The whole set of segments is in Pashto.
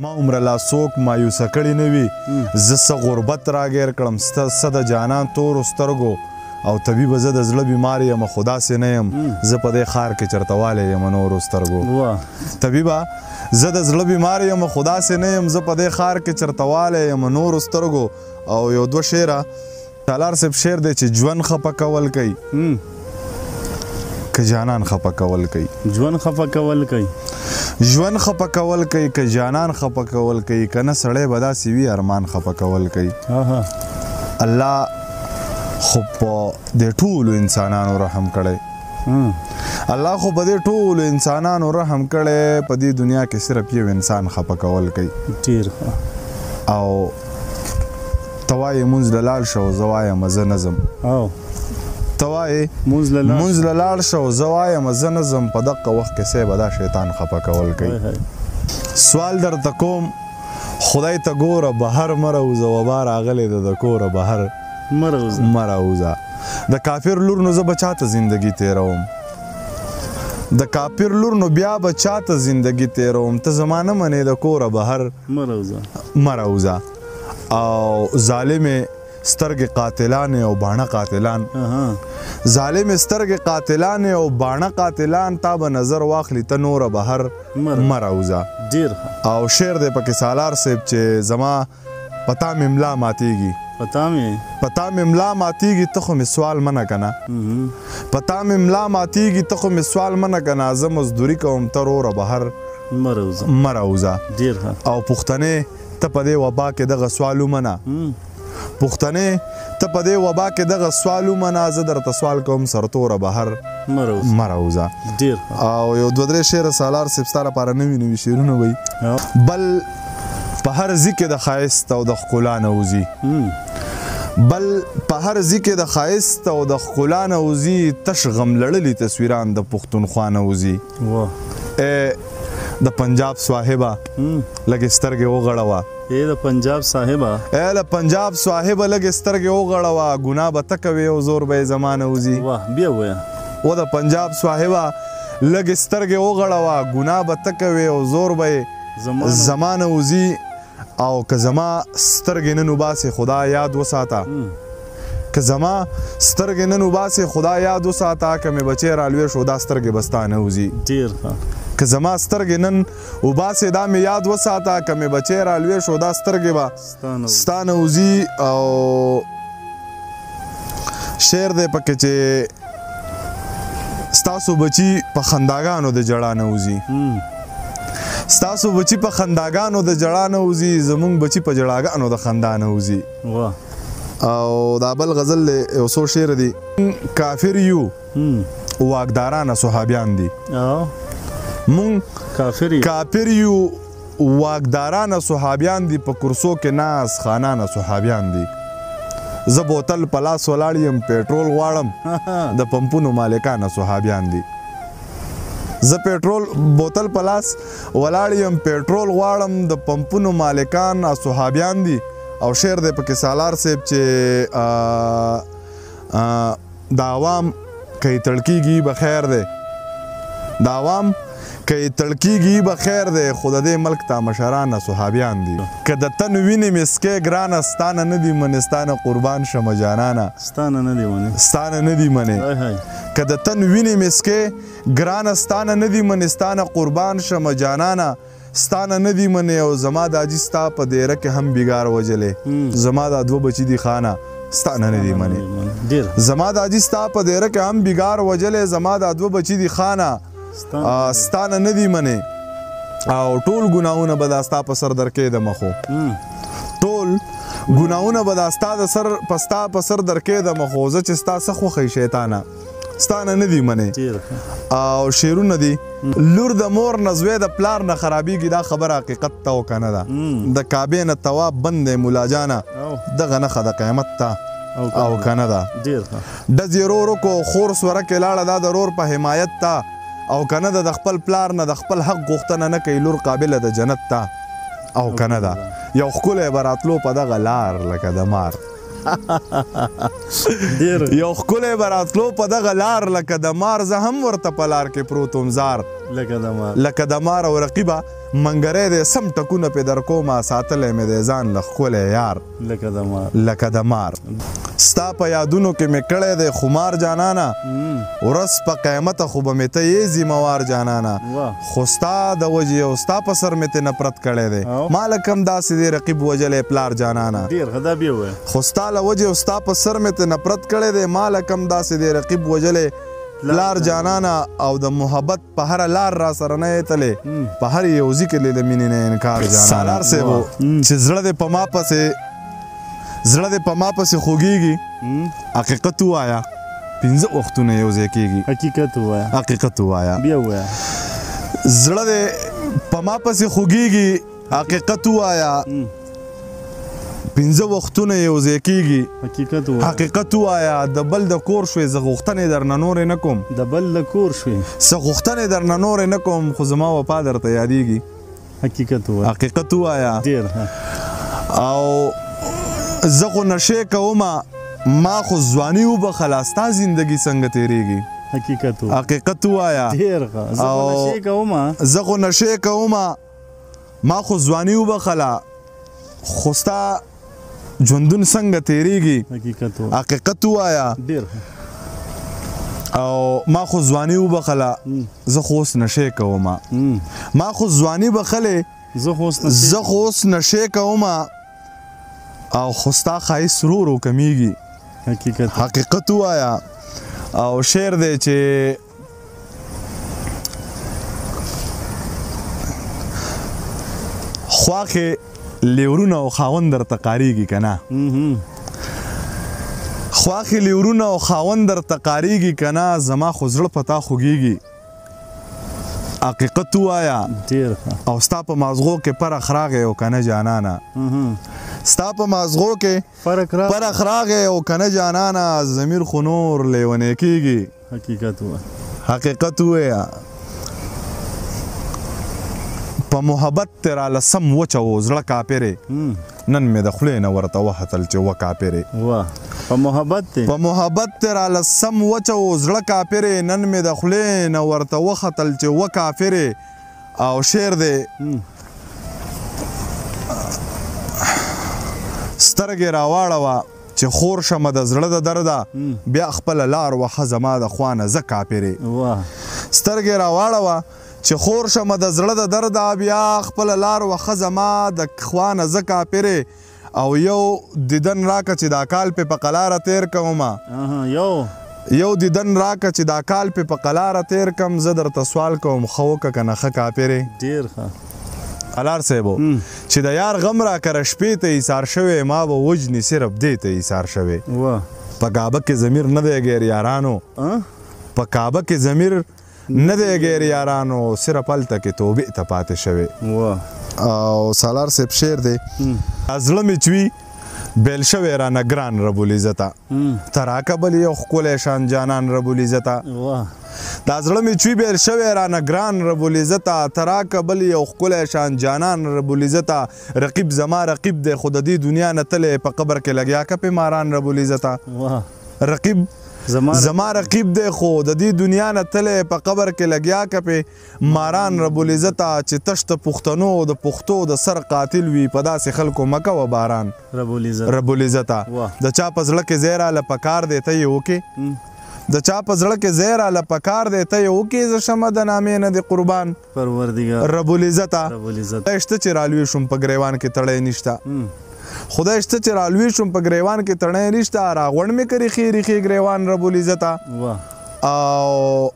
ما عمر لا څوک مایوسه کړي نه وي زه څه غربت راګیر کړم څه د جانان تورو سترګو او طبیبه زه د زړه بیمار یم خو داسې نه یم زه په دې ښار کې چېرته والی یم نورو سترګو طبیبه زه د زړه بیمار یم خو داسې نه یم زه په دې ښار کې چېرته والی یم نورو سترګو او یو دوه شعره تالار صاحب شعر دی چې ژوند خفه کول کوي که جانان خفه کول کوي ژوند خفه کول کوي ژوند خفه کول کوي که جانان خفه کول کوي که نه سړی به داسې وي ارمان خفه کول کوي الله خو په دې ټولو انسانانو رحم کړی الله خو په دې ټولو انسانانو رحم کړی په دې دنیا کې صرف یو انسان خفه کول کوي ډېر او ته وایې مونځ له لاړ شه او زه وایم زه نه ځم ته وایې مونځ له لاړ شه او زه وایم زه نه ځم په دغه وخت کې صاحبه دا شیطان خفه کول کوي سوال درته کوم خدای ته ګوره بهر مه راوځه وبا راغلی ده د کوره بهر مه راوځه د کافر لور نو زه به چاته زندګي تېروم د کافر لور نو بیا به چاته زندګي تېروم ته زما نه منې د کوره بهر مه راوځه او ظالمې سترګې قاتلانې او باڼه قاتلان ظالمې سترګې قاتلانې او باڼه قاتلان تا به نظر واخلي ته نوره بهر مه راوځه او شعر دی پکې سالار صاحب چې زما پتا مې املا ماتېږي پتا مې املا ماتېږي ته خو مې سوال منه که نه پتا مې املا ماتېږي ته خو مې سوال منه که نه زه مزدوري کوم ته روره بهر مه راوځه او پښتنې ته په دې وبا کې دغه سوال ومنه پښتنې ته په دې وبا کې دغه سوال ومنه زه درته سوال کوم سرتوره بهر مه راوځه او یو دوه درې شعره سالار صاحب ستا لپاره نوي نوي شعرونه وایي بل په هر ځي کې د ښایست او د ښکلا نه وځي بل په هر ځي کې د ښایست او د ښکلا نه وځي تش غم لړلي تصویران د پښتونخوا نه وځي د پنجاب صاحبه لږې سترګې وغړوه د پنجاب صاحبه د پنجاب صاحبه لږې سترګې وغړوه ګناه به ته کوې او زور به یې زما نه وځي بیا ووایه و د پنجاب صاحبه لږې سترګې وغړوه ګناه به ته کوې او زور به یې زما نه وځي او که زما سترګې نن وباسې خدا یاد وساته که زما سترګې نن وباسې خدا یاد وساته که مې بچی رالوی شو دا سترګې به ستا نه وځي که زما سترګې نن وباسې دا مې یاد وساته که مې بچی رالوی شو دا سترګې به ستا نه وځي او شعر دی پکې چې ستاسو بچي په خنداګانو د جړا نه وځي ستاسو بچی په خنداګانو د جړا نه وځي زمونږ بچی په جړاګانو د خندا نه وځي او دا بل غزل یو څو شعر دي کافر یو واکدارانه صحابیان دي مونږ کافر یو واکدارانه صحابیان دي په کرسو کې ناس خانانه صحابیان دي زه بوتل په لاس ولاړ یم پیټرول غواړم د پمپونو مالکانه صحابیان دي زه پیټرول بوتل په لاس ولاړ یم پیټرول غواړم د پمپونو مالکان صحابیان دي او شعر دی پکې سالار صاحب چې د عوام که یې تړکېږي به خیر دی د عوام که یې تړکېږي به خیر دی خو د دې ملک ته مشرانه صحابیان دي که د تن وینې مسکې ګرانه ستانه نه دي منې ستانه قربان شمه جانانه ستانه نه دي منې که د تن وینې مسکې ګرانه ستانه نه دي منې ستانه قربان شمه جانانه ستانه نه دي منې او زما دا جي ستا په دیره کې هم بیګار وجلې زما دا دوه بچي دي خانه ستانه نه دي منې زما دا جي ستا په دیره کې هم بیګار وجلې زما دا دوه بچي دي خانه ستانه نه دي منې او ټول ګناهونه به دا ستا په سر درکې د مخو ټول ګناهونه به دا ستا په سر درکې د مخو زه چې ستا څه خوښوي شیطانه ستانه نه دي منې او شعرونه دي لور د مور نه زوی د پلار نه خرابېږي دا خبره حقیقت ته او که نه ده د کعبې نه طواف بند دی ملاجانه دغه نښه د قیامت ته او که نه ده ډز یې رورو کو خور سورکې لاړه دا د رور په حمایت ته او که نه ده د خپل پلار نه د خپل حق غوښتنه نه کوي لور قابله د جنت ته او که نه ده یو ښکلی به راتلو په دغه لار لکه د مار یو ښکلی به راتلو په دغه لار لکه د مار زه هم ورته په لار کې پروت وم زار لکه د مار لکه د مار او رقیبه منګری دی سم ټکونه پې در کومه ساتلی مې دی ځان له ښکلی یار لکه د مار لکه د مار ستا په یادونو کې مې کړی دی خمار جانانه ورځ په قیامته خو به مې ته یې ذموار جانانه خو ستا د وجې او ستا په سر مې ته نفرت کړی دی ما لکه هم داسې دی رقیب وجلی پلار جانانه ډېر ښه دا بیا ووایه خو ستا له وجې او ستا په سر مې ته نفرت کړی دی ما لکه هم داسې دی رقیب وجلی پلار جانانه او د محبت په هره لار را سره نه یې تلې په هر یو ذکر د مینې نه انکار جانانه سالار صاحبو چې زړه دې په ما پسې خوږېږي حقیقت ووایه 5 وختونه یو ځای کېږي حقیقت ووایه بیا ووایه زړه دې په ما پسې خوږېږي حقیقت ووایه 5 وختونه یو ځای کېږي حقیقت ووایه د بل د کور شوې زه غوښتنې درنه نورې نه کوم د بل د کور شوې څه غوښتنې درنه نورې نه کوم خو زما وفا درته یادېږي حقیقت ووایه ډېر او زه خو نشې کومه ما خو ځواني وبخله ستا زندګي څنګه تېرېږي حقیقت ووایه زه خو نشې کومه ما خو ځواني وبخله خو ستا ژوندون څنګه تېرېږي حقیقت ووایه او ما خو ځواني وبخله زه خو اوس نشې کومه ما خو ځواني بخلې زه خو اوس نشې کومه او خو ستا ښایست ورو ورو کمیږي حقیقت ووایه او شعر دی چې خواښې لیورونه او خاوند درته قاریږي که نه خواښې لیورونه او خاوند درته قاریږي که نه زما خو زړه په تا خوږېږي حقیقت ووایه او ستا په مازغو کې پرخ راغی او که نه جانانه ستا په مازغو کې پرخ راغی او که نه جانانه ضمیر خو نور لیونی کېږي حقیقت ووایه په محبت تې راله سم وچه و زړه کاپرې نن مې د خولې نه ورته وهتل چې و کاپرې په محبت تې راله سم وچه و زړه کاپرې نن مې د خولې نه ورته وختل چې و کافرې او شعر دی سترګې راواړوه چې خور شمه د زړه د درده بیا خپله لار وښه زما د خوا نه زه کاپرې سترګې راواړوه چې خور شمه د زړه د درده بیا خپله لار وښه زما د خوا نه زه کاپرې او یو دیدن راکه چې دا کال پې په قلاره تیر کومه یو دیدن راکه چې دا کال پې په قلاره تیر کم زه درته سوال کوم ښه وکه که نه ښه کاپرې الار صاحبو چې د یار غم را کره شپې ته ایثار شوی ما به وجني صرف دې ته ایثار شوی په کعبه کې ضمیر نه دی غیر یارانو په کعبه کې ضمیر نه دی غیر یارانو صرف هلته کې توبې ته پاتې شوی او سالار صاحب شعر دی زړه مې چوي بیل شوی رانه ګران رب العزته تراکه بل یو ښکلی شان جانان رب العزته دا زړه مې چوي بیل شوی رانه ګران رب العزته تراکه بل یو ښکلی شان جانان رب العزته رقیب زما رقیب دی خو د دې دنیا نه تلی په قبر کې لګیا که پې ماران رب العزته رقیب زما رقیب دی خو د دې دنیا نه تلی په قبر کې لګیا که پې ماران رب العزته چې تش د پښتنو د پښتو د سر قاتل وي په داسې خلکو مه کوه باران رب العزته د چا په زړه کې ځای راله پکار دی ته یې وکې د چا په زړه کې ځای راله پکار دی ته یې وکې زه شمه د نامې نه د قربان رب العزته خدای شته چې رالوی شوم په ګریوان کې تړی نشته خدای شته چې رالوی شوم په ګریوان کې تړی نشته راغونډ مې که ریښې ریښې ګریوان رب العزته او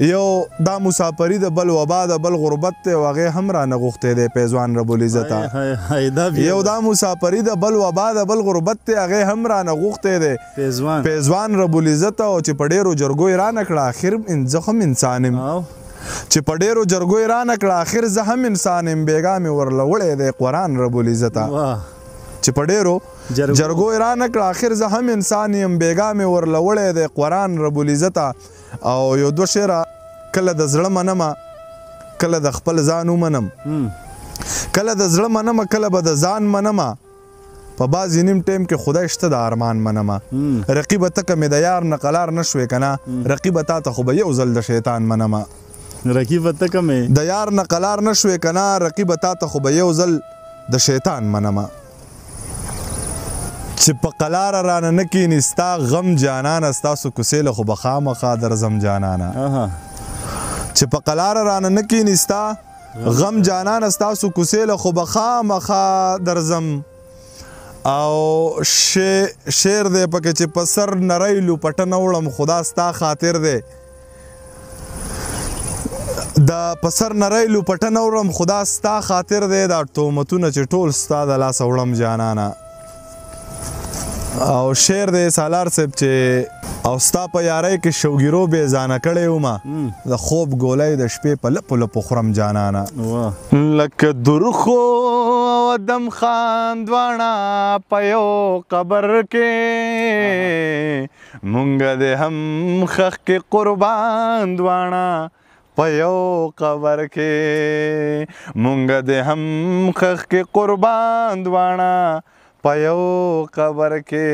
یو دا مسافري د بل وبا د بل غربت دی او هغې هم رانه غوښتی دی پیزوان رب العزته یو دا مسافري د بل وبا د بل غربت دی هغې هم رانه غوښتی دی پیزوان رب العزته او چې په ډېرو جرګو یې رانه کړه اخر زه هم انسان یم چې په ډېرو جرګو یې رانه کړه اخر زه هم انسان یم بېګا مې ورله وړی دی قرآن رب العزته چې په ډېرو جرګو یې رانه کړه اخر زه هم انسان یم بېګا مې ورله وړی دی قرآن رب العزته او یو دوه شعره کله د زړه منمه کله د خپل ځان ومنم کله د زړه منمه کله به د ځان منمه په بعضې نیم ټایم کې خدای شته د ارمان منمه رقیبه ته که مې د یار نه قلار نه شوې که نه رقیبه تا ته خو به یو ځل د شیطان منمه رقیبه ته کمې د یار نه قلار نه شوې که نه رقیبه تا ته خو به یو ځل د شیطان منمه چې په قلاره رانه نه کښېني ستا غم جانانه ستاسو کوڅې له خو به خامخا درځم جانانه چې په قلاره رانه نه کښېني ستا غم جانانه ستاسو کوڅې له خو به خامخا درځم او شعر دی پکې چې په سر نری لوپټه نه وړم خدا ستا خاطر دی د په سر نری لوپټه نه وړم خدا ستا خاطر دی دا تهمتونه چې ټول ستا د لاسه وړم جانانه او شعر دی سالار صاحب چې او ستا په یارۍ کې شوګیرو بې ځانه کړی ومه د خوب ګولۍ د شپې په لپو لپو خورم جانانه لکه درخو او ادم خان دواړه په یو قبر کې مونږ د هم خښ کې قربان دواړه په یو قبر کې مونږ د هم خښ کې قربان دواړه په یو قبر کې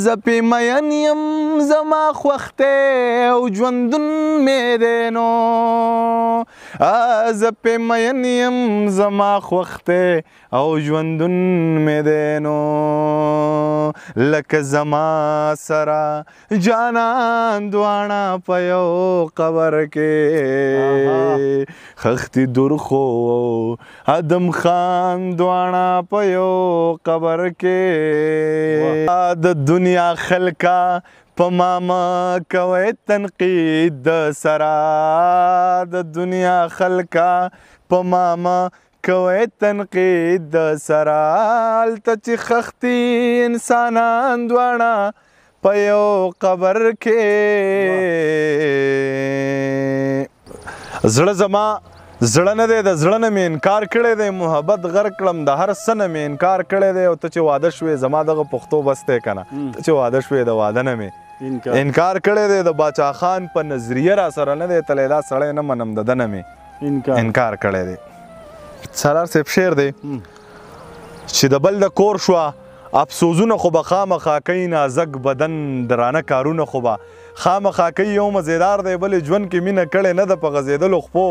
زه پې مین یم زما خوښ دی او ژوندون مې دی نو زه پې مین یم زما خوښ دی او ژوندون مې دی نو لکه زما سره جانان دواړه په یو قبر کې خښتې درخو ادم خان دواړه په یو قبر کې د دنیا خلکا په ما مه کوئ تنقید د سره د دنیا خلکا په ما مه کوئ تنقید د سره هلته چې خښتي انسانان دواړه په یو قبر کې زړه زما زړه نه دی د زړه نه مې انکار کړی دی محبت غرق کړم د هر څه نه مې انکار کړی دی او ته چې واده شوې زما دغه پښتو بس دی که نه ته چې واده شوې د واده نه مې انکار کړی دی د باچا خان په نظریه را سره نه دی تلی دا سړی نه منم د ده نه مې انکار کړی دی سالار صاحب شعر دی چې د بل د کور شوه افسوزونه خو به خامخا کوي نازک بدن درانه کارونه خو به خامخا کوي یو مزیدار دی بلې ژوند کې مینه کړې نه ده په غځېدلو خپو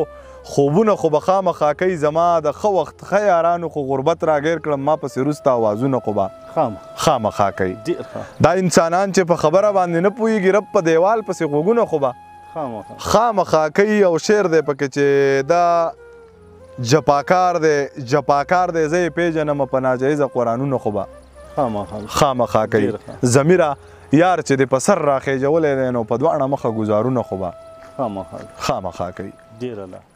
خوبونه خو به خامخا کوي زما د ښه وخت ښه یارانو خو غربت راګیر کړم ما پسې وروسته اوازونه خو به خامخا کوي دا انسانان چې په خبره باندې نه پوهېږي رب په دیوال پسې غوږونه خو به خامخا کوي او شعر دی پکې چې دا جپاکار دی زه یې پېژنم په ناجایزه قرآنونه خو به خامخا کوي ضمیره یار چې د په سر راخېجولی دی نو په دواړه مخه ګزارونه خو به خامخا کوي ډېره